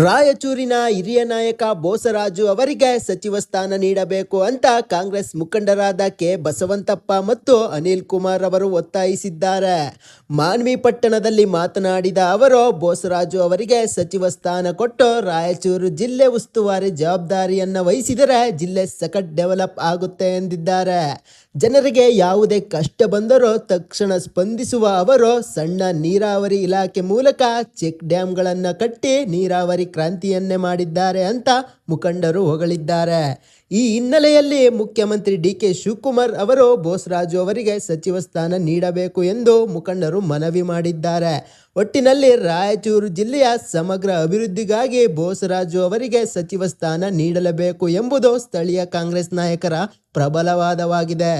ರಾಯಚೂರಿನ ಹಿರಿಯ ನಾಯಕ ಬೋಸರಾಜು ಅವರಿಗೆ ಸಚಿವ ಸ್ಥಾನ ನೀಡಬೇಕು ಅಂತ ಕಾಂಗ್ರೆಸ್ ಮುಖಂಡರಾದ ಕೆ ಬಸವಂತಪ್ಪ ಮತ್ತು ಅನಿಲ್ ಕುಮಾರ್ ಅವರು ಒತ್ತಾಯಿಸಿದ್ದಾರೆ. ಮಾನ್ವಿ ಪಟ್ಟಣದಲ್ಲಿ ಮಾತನಾಡಿದ ಅವರು, ಬೋಸರಾಜು ಅವರಿಗೆ ಸಚಿವ ಸ್ಥಾನ ಕೊಟ್ಟು ರಾಯಚೂರು ಜಿಲ್ಲೆ ಉಸ್ತುವಾರಿ ಜವಾಬ್ದಾರಿಯನ್ನು ವಹಿಸಿದರೆ ಜಿಲ್ಲೆ ಸಖತ್ ಡೆವಲಪ್ ಆಗುತ್ತೆ ಎಂದಿದ್ದಾರೆ. ಜನರಿಗೆ ಯಾವುದೇ ಕಷ್ಟ ಬಂದರೂ ತಕ್ಷಣ ಸ್ಪಂದಿಸುವ ಅವರು ಸಣ್ಣ ನೀರಾವರಿ ಇಲಾಖೆ ಮೂಲಕ ಚೆಕ್ ಡ್ಯಾಂಗಳನ್ನು ಕಟ್ಟಿ ನೀರಾವರಿ ಕ್ರಾಂತಿಯನ್ನೇ ಮಾಡಿದ್ದಾರೆ ಅಂತ ಮುಖಂಡರು ಹೊಗಳಿದ್ದಾರೆ. ಈ ಹಿನ್ನೆಲೆಯಲ್ಲಿ ಮುಖ್ಯಮಂತ್ರಿ ಡಿ.ಕೆ. ಶಿವಕುಮಾರ್ ಅವರು ಬೋಸರಾಜು ಅವರಿಗೆ ಸಚಿವ ಸ್ಥಾನ ನೀಡಬೇಕು ಎಂದು ಮುಖಂಡರು ಮನವಿ ಮಾಡಿದ್ದಾರೆ. ಒಟ್ಟಿನಲ್ಲಿ ರಾಯಚೂರು ಜಿಲ್ಲೆಯ ಸಮಗ್ರ ಅಭಿವೃದ್ಧಿಗಾಗಿ ಬೋಸರಾಜು ಅವರಿಗೆ ಸಚಿವ ಸ್ಥಾನ ನೀಡಲೇಬೇಕು ಎಂಬುದು ಸ್ಥಳೀಯ ಕಾಂಗ್ರೆಸ್ ನಾಯಕರ ಪ್ರಬಲ ವಾದವಾಗಿದೆ.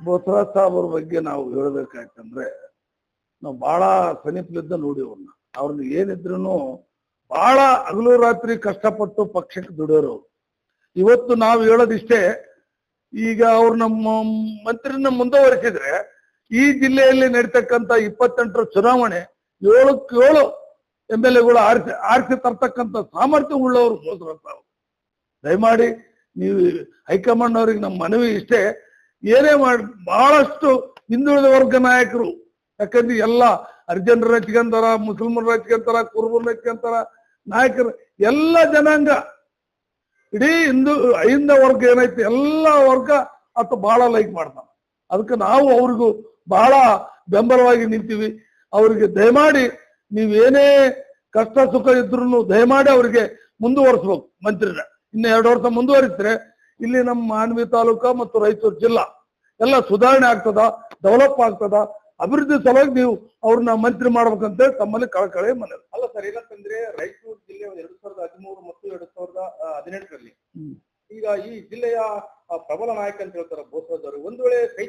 ಬೋಸರಾಜ್ ಸಾಹೇಬ್ರ ಬಗ್ಗೆ ನಾವು ಹೇಳ್ಬೇಕಾಯ್ತಂದ್ರೆ, ನಾವು ಬಹಳ ಸಮೀಪಲಿದ್ದ ನೋಡಿ ಅವ್ರನ್ನ ಏನಿದ್ರು ಬಹಳ ಹಗಲು ರಾತ್ರಿ ಕಷ್ಟಪಟ್ಟು ಪಕ್ಷಕ್ಕೆ ದುಡಿಯೋರು. ಇವತ್ತು ನಾವು ಹೇಳೋದಿಷ್ಟೇ, ಈಗ ಅವ್ರು ನಮ್ಮ ಮಂತ್ರಿನ ಮುಂದುವರಿಸಿದ್ರೆ ಈ ಜಿಲ್ಲೆಯಲ್ಲಿ ನಡೀತಕ್ಕಂಥ 28ರ ಚುನಾವಣೆ 7ಕ್ಕೆ7 MLAಗಳು ಆರಿಸಿ ತರ್ತಕ್ಕಂಥ ಸಾಮರ್ಥ್ಯ ಉಳ್ಳವರು ಬೋಸರಾಜ್ ಸಾಹೇಬ್. ದಯಮಾಡಿ ನೀವು ಹೈಕಮಾಂಡ್ ಅವ್ರಿಗೆ ನಮ್ಮ ಮನವಿ ಇಷ್ಟೇ, ಏನೇ ಮಾಡಿ ಬಹಳಷ್ಟು ಹಿಂದುಳಿದ ವರ್ಗ ನಾಯಕರು, ಯಾಕಂದ್ರೆ ಎಲ್ಲ ಹರಿಜನರು ಹಚ್ಕೊಂತಾರ, ಮುಸ್ಲಿಮರು ಹಚ್ಕೊಂತಾರ, ಕುರುಬರು ಹಚ್ಕೊಂತಾರ, ನಾಯಕರು ಎಲ್ಲ ಜನಾಂಗ, ಇಡೀ ಹಿಂದ ವರ್ಗ ಏನೈತಿ ಎಲ್ಲ ವರ್ಗ ಆತ ಬಹಳ ಲೈಕ್ ಮಾಡ್ತಾನ. ಅದಕ್ಕೆ ನಾವು ಅವ್ರಿಗೂ ಬಹಳ ಬೆಂಬಲವಾಗಿ ನಿಂತೀವಿ. ಅವ್ರಿಗೆ ದಯಮಾಡಿ ನೀವೇನೇ ಕಷ್ಟ ಸುಖ ಇದ್ರು ದಯಮಾಡಿ ಅವ್ರಿಗೆ ಮುಂದುವರಿಸ್ಬೇಕು. ಮಂತ್ರಿನ ಇನ್ನು 2 ವರ್ಷ ಮುಂದುವರಿಸಿದ್ರೆ ಇಲ್ಲಿ ನಮ್ಮ ಮಾನ್ವಿ ತಾಲೂಕಾ ಮತ್ತು ರಾಯಚೂರು ಜಿಲ್ಲಾ ಎಲ್ಲ ಸುಧಾರಣೆ ಆಗ್ತದ, ಡೆವಲಪ್ ಆಗ್ತದ. ಅಭಿವೃದ್ಧಿ ಸಲುವಾಗಿ ನೀವು ಅವ್ರನ್ನ ಮಂತ್ರಿ ಮಾಡ್ಬೇಕಂತ ತಮ್ಮಲ್ಲಿ ಕಳಕಳಿ ಮನವಿ. ಅಲ್ಲ ಸರ್, ಏನಂತಂದ್ರೆ ರಾಯಚೂರು ಜಿಲ್ಲೆ 2013 ಮತ್ತು 2018ರಲ್ಲಿ ಈಗ ಈ ಜಿಲ್ಲೆಯ ಪ್ರಬಲ ನಾಯಕ ಅಂತ ಹೇಳ್ತಾರೆ ಬೋಸರಾಜ್ ಅವರು. ಒಂದು ವೇಳೆ ಕೈ